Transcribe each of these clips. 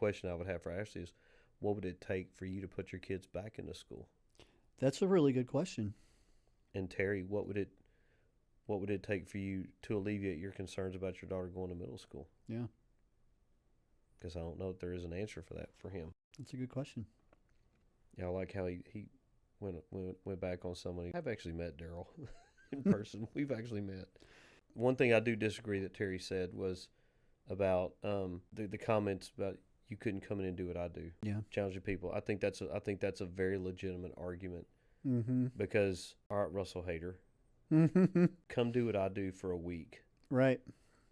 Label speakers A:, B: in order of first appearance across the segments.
A: question I would have for Ashley is, what would it take for you to put your kids back into school?
B: That's a really good question.
A: And Terry, what would it take for you to alleviate your concerns about your daughter going to middle school?
B: Yeah,
A: Because I don't know if there is an answer for that for him.
B: that's a good question.
A: Yeah, I like how he went back on somebody. I've actually met Daryl in person. We've actually met. One thing I do disagree that Terry said was about the comments about you couldn't come in and do what I do.
B: Yeah.
A: Challenging people. I think that's a very legitimate argument
B: Mm-hmm.
A: because all right, Russell Hayter, come do what I do for a week.
B: Right.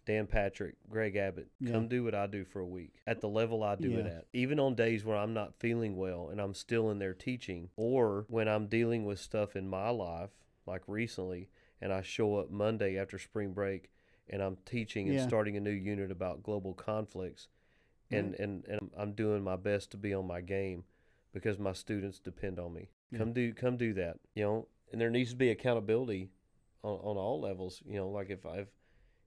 A: Dan Patrick, Greg Abbott,
B: Yeah.
A: come do what I do for a week at the level I do it
B: Yeah.
A: at. Even on days where I'm not feeling well and I'm still in there teaching, or when I'm dealing with stuff in my life, like recently, and I show up Monday after spring break and I'm teaching and
B: Yeah.
A: starting a new unit about global conflicts, and,
B: Right.
A: and I'm doing my best to be on my game because my students depend on me.
B: Yeah.
A: Come do that, and there needs to be accountability on all levels. Like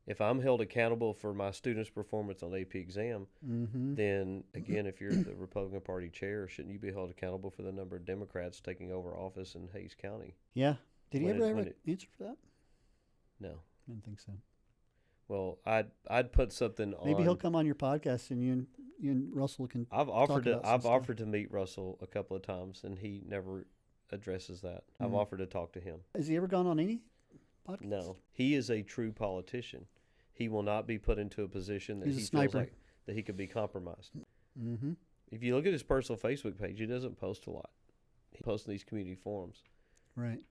A: if I'm held accountable for my students' performance on AP exam,
B: Mm-hmm.
A: then again, if you're the Republican Party chair, shouldn't you be held accountable for the number of Democrats taking over office in Hayes County?
B: Yeah. Did he
A: When
B: ever
A: it-
B: have
A: when
B: an
A: it-
B: answer for that?
A: No.
B: I didn't think so.
A: Well, I'd put something on.
B: Maybe he'll come on your podcast and you and Russell can.
A: I've offered to
B: about some
A: I've
B: stuff.
A: offered to meet Russell a couple of times, and he never addresses that. I've
B: Mhm.
A: offered to talk to him.
B: Has he ever gone on any podcast?
A: No, he is a true politician. He will not be put into a position that
B: He's a
A: he feels
B: sniper.
A: like that he could be compromised.
B: Mm-hmm.
A: If you look at his personal Facebook page, he doesn't post a lot. He posts in these community forums,
B: Right.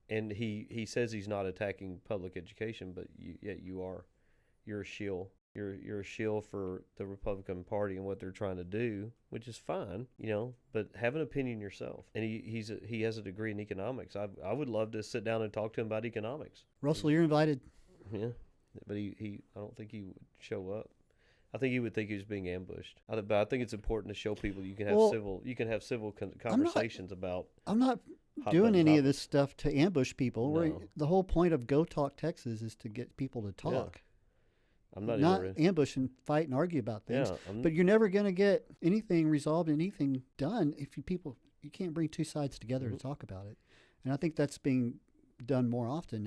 A: and he says he's not attacking public education, but yet you are. You're a shill. You're a shill for the Republican Party and what they're trying to do, which is fine, But have an opinion yourself. And he has a degree in economics. I would love to sit down and talk to him about economics.
B: Russell, you're invited.
A: Yeah, but he I don't think he would show up. I think he would think he was being ambushed. But I think it's important to show people you can have
B: Well,
A: civil conversations about.
B: I'm not
A: hot
B: doing
A: button
B: any of
A: topics.
B: this stuff to ambush people.
A: No.
B: The whole point of Go Talk Texas is to get people to talk,
A: I'm not
B: not
A: even.
B: ambush and fight and argue about things.
A: Yeah,
B: But you're never going to get anything resolved, anything done if you can't bring two sides together
A: Mhm.
B: to talk about it. And I think that's being done more often now.